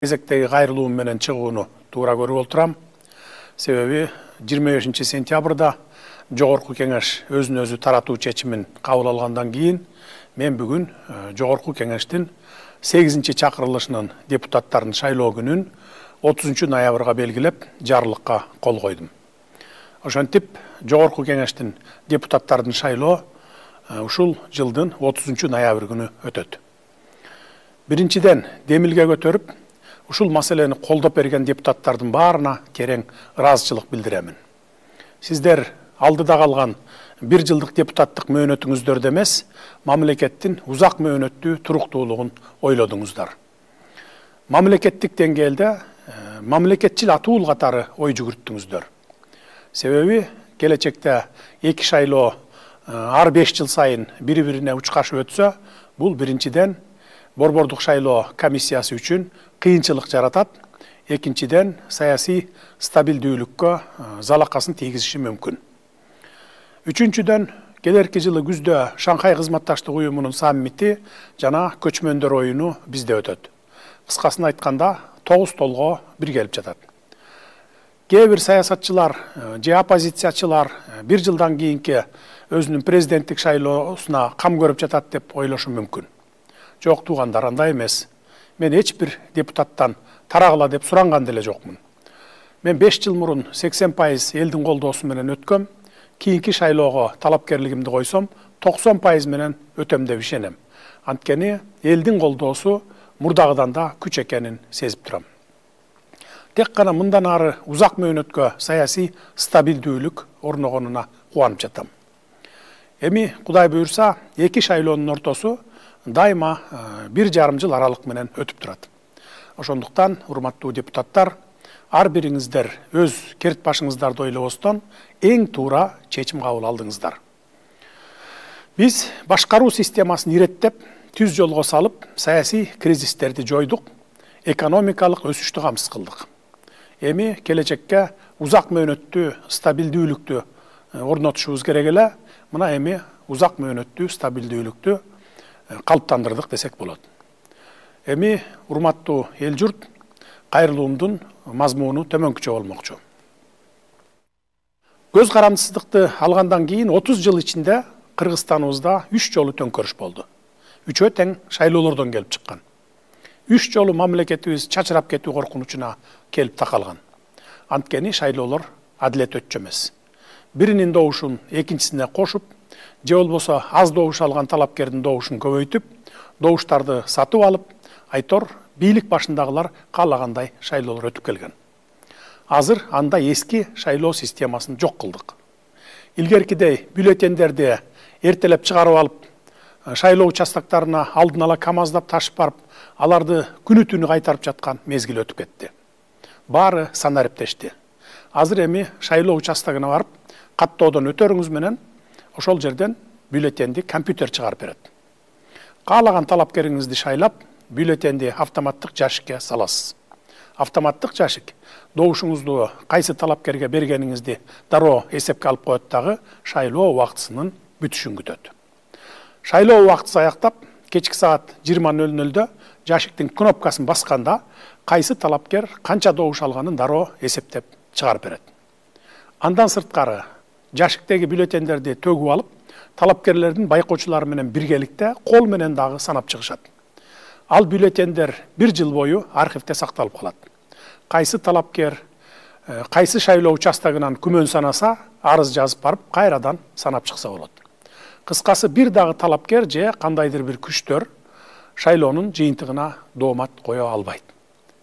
кезектеги кайрылуум менен чыгууну туура көрүп отурам. Себеби 25 сентябрда Жогорку Кеңеш өзүн өзү таратуу чечимин кабыл алгандан кийин мен бүгүн Жогорку Кеңештин 8-чи чакырылышынын депутаттарын шайлоо күнүн 30 ноябрга белгилеп жарлыкка кол койдум. Ошентип Жогорку Кеңештин депутаттарын шайлоо ушул жылдын 30 ноябрь күнү өтөт. Биринчиден демилге көтөрүп, ушул маселени колдоп берген депутаттардын баарына терең ыраазычылык билдиремин. Сиздер алдыда калган 1 жылдык депутаттык мөөнөтүңүздөрдө эмес, мамлекеттин узак мөөнөттүү туруктуулугун ойлодуңуздар. Мамлекеттик деңгээлде мамлекетчил атуул катары ой жүгүрттүңүздөр. Себеби келечекте эки шайлоо ар 5 жыл сайын бири-бирине учкашып өтсө, бул биринчиден борбордук шайлоо комиссиясы үчүн кыйынчылык жаратат, экинчиден саясий стабилдүүлүккө залакасын тийгизиши мүмкүн. Үчүнчүдөн келерки жылы күздө Шанхай кызматташтык уюмунун саммити жана көчмөндөр оюну бизде өтөт. Кыскасын айтканда 9 толго бир келип жатат. Кээ бир саясатчылар же оппозициячылар 1 жылдан кийинки өзүнүн президенттик шайлоосуна кам көрүп жатат деп ойлошу мүмкүн. Жок туугандар, андай эмес. Мен эч бир депутаттан тарагыла деп суранган деле жокмун. Мен 5 жыл мурун 80% элдин колдоосу менен өткөм. Кийинки шайлоого талапкерлигимди койсом, 90% менен өтөм деп ишенем. Анткени элдин колдоосу мурдагыдан да күч экенин сезип турам. Тек гана мындан ары узак мөөнөткө саясий стабилдүүлүк орногонуна кубанып жатам. Эми Кудай буйрса, эки шайлоонун ортосу дайыма 1,5 жыл аралык менен өтүп турат. Ошондуктан, урматтуу депутаттар, ар бириңиздер өз керт башыңыздарды ойлобостон эң туура чечим кабыл алдыңыздар. Биз башкаруу системасын иреттеп, түз жолго салып, саясий кризистерди жойдук, экономикалык өсүштү камсыз кылдык. Эми келечекке узак мөөнөттүү стабилдүүлүктү орнотушубуз керек эле. Мына эми узак мөөнөттүү стабилдүүлүктү калыптандырдык десек болот. Эми урматтуу эл журт, кайрылуумдун мазмуну төмөнкүчө болмокчу. Көз карандысыздыкты алгандан кийин 30 жыл ичинде Кыргызстаныбызда 3 жолу төңкөрүш болду. Үчөө тең шайлоолордон келип чыккан. 3 жолу мамлекетибиз чачырап кетүү коркунучуна келип такалган. Анткени шайлоолор адилет өтчү эмес. Биринин добушун экинчисине кошуп, же болбосо аз добуш алган талапкердин добушун көбөйтүп, добуштарды сатып алып, айтор бийлик башындагылар каалагандай шайлоолор өтүп келген. Азыр анда эски шайлоо системасын жок кылдык. Илгеркидей бюллетендерди эртелеп чыгарып алып, шайлоо участоктарына алдын ала камаздап ташып барып, аларды күнү-түнү кайтарып жаткан мезгил өтүп кетти. Баары санариптешти. Азыр эми шайлоо участогуна барып, каттоодон өтөрүңүз менен ошол жерден бюллетенди компьютер чыгарып берет. Каалаган талапкериңизди шайлап, бюллетенди автоматтык жашикке саласыз. Автоматтык жашик добушуңузду кайсы талапкерге бергениңизди дароо эсепке алып коет дагы шайлоо убактысынын бүтүшүн күтөт. Шайлоо убактысы аяктап, кечки саат 20:00-дө жашиктин кнопкасын басканда кайсы талапкер канча добуш алганын дароо эсептеп чыгарып берет. Андан сырткары жашиктеги бюллетендерди төгүп алып, талапкерлердин байкоочулары менен биргеликте кол менен дагы санап чыгышат. Ал бюллетендер 1 жыл бою архивде сакталып калат. Кайсы талапкер, кайсы шайлоо участогунан күмөн санаса, арыз жазып барып, кайрадан санап чыкса болот. Кыскасы бир дагы талапкер же кандайдыр бир күчтөр шайлоонун жыйынтыгына доомат кое албайт.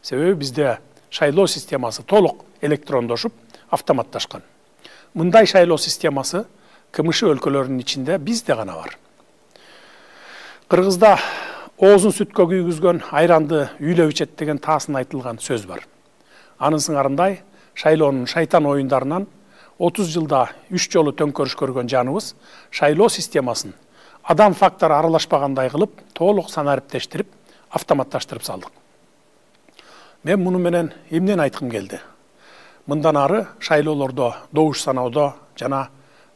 Себеби бизде шайлоо системасы толук электрондошуп, автоматташкан. Мындай шайлоо системасы КМШ өлкөлөрүнүн ичинде бизде гана бар. Кыргызда оозун сүткө күйгүзгөн айранды үйлөп ичет деген таасын айтылган сөз бар. Анын сыңарындай шайлоонун шайтан оюндарынан 30 жылда 3 жолу төңкөрүш көргөн жаныбыз шайлоо системасын адам фактору аралашпагандай кылып, толук санариптештирип, автоматташтырып салдык. Мен муну менен эмнени айткым келди? Мындан ары шайлоолордо добуш саноодо жана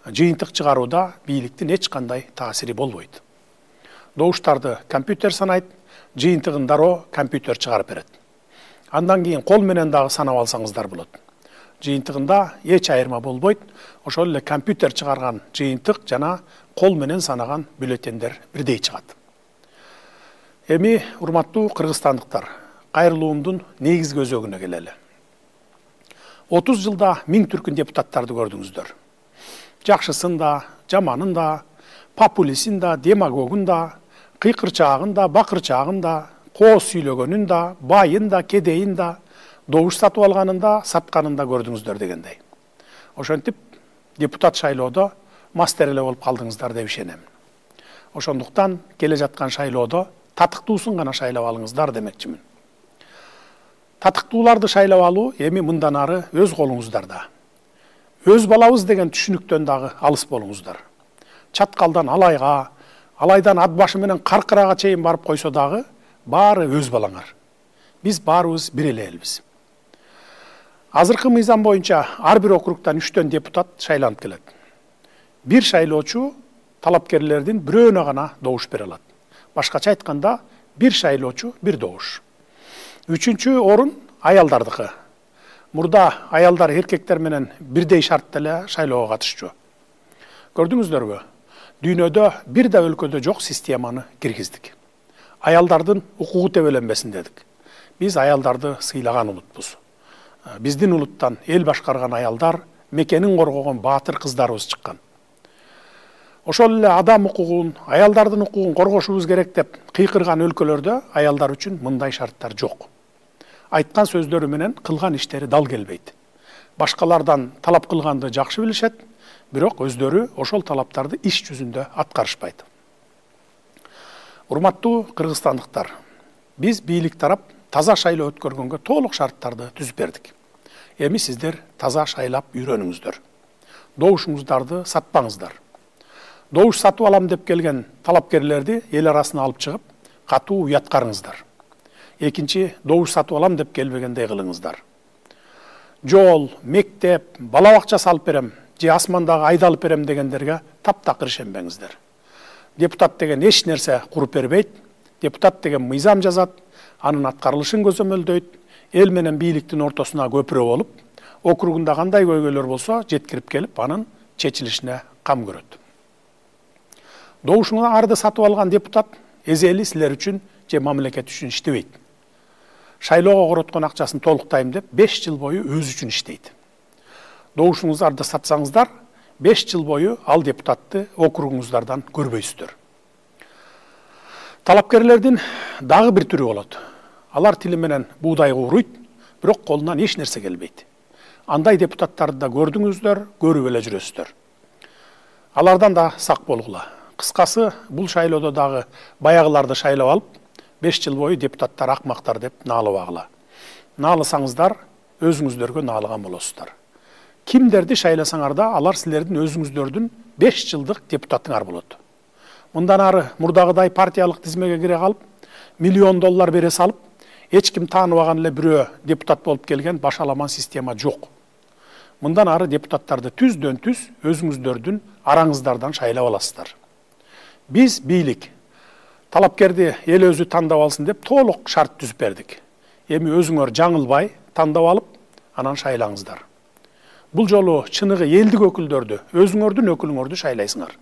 жыйынтык чыгарууда бийликтин эч кандай таасири болбойт. Добуштарды компьютер санайт, жыйынтыгын дароо компьютер чыгарып берет. Андан кийин кол менен дагы санап алсаңыздар болот. Жыйынтыгында эч айырма болбойт. Ошол эле компьютер чыгарган жыйынтык жана кол менен санаган бюллетендер бирдей чыгат. Эми урматтуу кыргызстандыктар, кайрылуумдун негизги өзөгүнө келели. 30 жылда 1000 түркүн депутаттарды көрдүңүздөр. Жакшысын да, жаманын да, популистин да, демагогун да, кыйкырчаагын да, бакырчаагын да, кооз сүйлөгөнүн да, байын да, кедейин да, добуш сатып алганын да, сатканын да көрдүңүздөр дегендей. Ошентип депутат шайлоодо мастер эле болуп калдыңыздар деп ишенем. Ошондуктан келе жаткан шайлоодо татыктуусун гана шайлап алыңыздар демекчимин. Татыктууларды шайлап алуу эми мындан ары өз колуңуздарда. Өз балабыз деген түшүнүктөн дагы алыс болуңуздар. Чаткалдан алайга, алайдан ат башы менен каркырага чейин барып койсо дагы баары өз балаңар. Биз баарыбыз бир эле элбиз. Азыркы мыйзам боюнча ар бир округтан 3төн депутат шайланып келет. Бир шайлоочу талапкерлердин бирөөнө гана добуш бере алат. Башкача айтканда, бир шайлоочу бир добуш. Үчүнчү орун аялдардыкы. Мурда аялдар эркектер менен бирдей шартта эле шайлоого катышчу. Көрдүңүздөрбү? Дүйнөдө бир да өлкөдө жок системаны киргиздик. Аялдардын укугу тебеленбесин дедик. Биз аялдарды сыйлаган улутпуз. Биздин улуттан эл башкарган аялдар, мекенин коргогон баатыр кыздарыбыз чыккан. Ошол эле адам укугун, аялдардын укугун коргошубуз керек деп кыйкырган өлкөлөрдө аялдар үчүн мындай шарттар жок. Айткан сөздөрү менен кылган иштери дал келбейт. Башкалардан талап кылганды жакшы билишет, бирок өздөрү ошол талаптарды иш жүзүндө аткарышпайт. Урматтуу кыргызстандыктар, биз бийлик тарап таза шайлоо өткөргөнгө толук шарттарды түзүп бердик. Эми сиздер таза шайлап үйрөнүңүздөр. Добушуңуздарды сатпаңыздар. Добуш сатып алам деп келген талапкерлерди эл арасына алып чыгып, катуу уяткарыңыздар. Экинчи, добуш сатып алам деп келбегендей кылыңыздар. Жол, мектеп, бала бакча салып берем, же асмандагы айдалып берем дегендерге таптакыр ишенбеңиздер. Депутат деген эч нерсе куруп бербейт, депутат деген мыйзам жазат, анын аткарылышын көзөмөлдөйт, эл менен бийликтин ортосуна көпүрө болуп, округунда кандай көйгөйлөр болсо жеткирип келип, анын чечилишине кам көрөт. Добушуңарды сатып алган депутат эзели силер үчүн же мамлекет үчүн иштебейт. Шайлоого короткон акчасын толуктайм деп 5 жыл бою өзү үчүн иштейт. Добушуңуздарды сатсаңыздар, 5 жыл бою ал депутатты округуңуздардан көрбөйсүздөр. Талапкерлердин дагы бир түрү болот. Алар тили менен буудай кууруйт, бирок колунан эч нерсе келбейт. Андай депутаттарды да көрдүңүздөр, көрүп эле жүрөсүздөр. Алардан да сак болгула. Кыскасы, бул шайлоодо дагы баягыларды шайлап алып, 5 жыл бою депутаттар акмактар деп наалабагыла. Наалысаңыздар, өзүңүздөргө наалыган болосуздар. Кимдерди шайласаңар да, алар силердин өзүңүздөрдүн 5 жылдык депутатыңар болот. Мындан ары мурдагыдай партиялык тизмеге кире калып, $1 миллион бере салып, эч ким тааныбаган эле бирөө депутат болуп келген башаламан система жок. Мындан ары депутаттарды түздөн түз өзүңүздөрдүн араңыздардан шайлап аласыздар. Биз бийлик талапкерди эл өзү тандап алсын деп толук шарт түзүп бердик. Эми өзүңөр жаңылбай тандап алып, анан шайлаңыздар. Бул жолу чыныгы элдик өкүлдөрдү, өзүңөрдүн өкүлүңөрдү шайлайсыңар.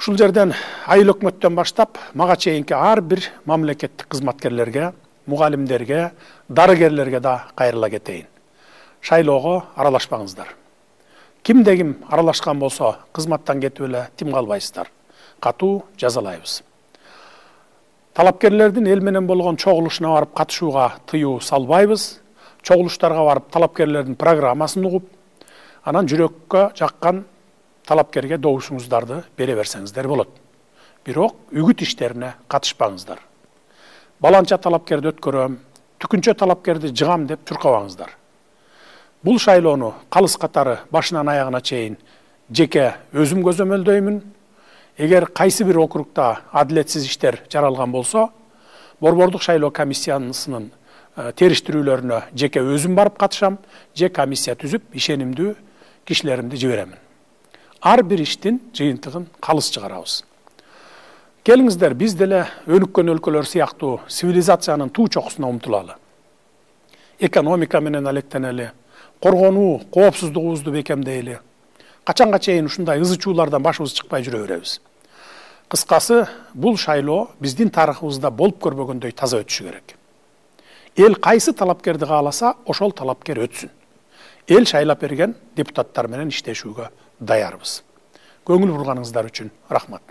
Ушул жерден айыл өкмөттөн баштап, мага чейинки ар бир мамлекеттик кызматкерлерге, мугалимдерге, дарыгерлерге да кайрыла кетейин. Шайлоого аралашпаңыздар. Кимде ким аралашкан болсо, кызматтан кетип эле тим калбайсыздар. Катуу жазалайбыз. Талапкерлердин эл менен болгон чогулушуна барып катышууга тыюу салбайбыз. Чогулуштарга барып талапкерлердин программасын угуп, анан жүрөккө жаккан талапкерге добушуңуздарды бере берсеңиздер болот. Бирок үгүт иштерине катышпаңыздар. Баланча талапкерди өткөрөм, түкүнчө талапкерди жыгам деп чуркабаңыздар. Бул шайлоону калыс катары башынан аягына чейин жеке өзүм көзөмөлдөймүн. Эгер кайсы бир округда адилетсиз иштер жаралган болсо, Борбордук шайлоо комиссиясынын териштирүүлөрүнө жеке өзүм барып катышам, же комиссия түзүп, ишенимдүү кишилеримди жиберемин. Ар бир иштин жыйынтыгын калыс чыгарабыз. Келиңиздер, биз деле өнүккөн өлкөлөр сыяктуу цивилизациянын туу чокусуна умтулалы. Экономика менен алектенели, коргонуу, коопсуздугубузду бекемдейли. Качанга чейин ушундай ызы чуулардан башыбыз чыкпай жүрө беребиз. Кыскасы, бул шайлоо биздин тарыхыбызда болуп көрбөгөндөй таза өтүшү керек. Эл кайсы талапкерди кааласа, ошол талапкер өтсүн. Эл шайлап берген депутаттар менен иштешүүгө даярбыз. Көңүл бурганыңыздар үчүн рахмат.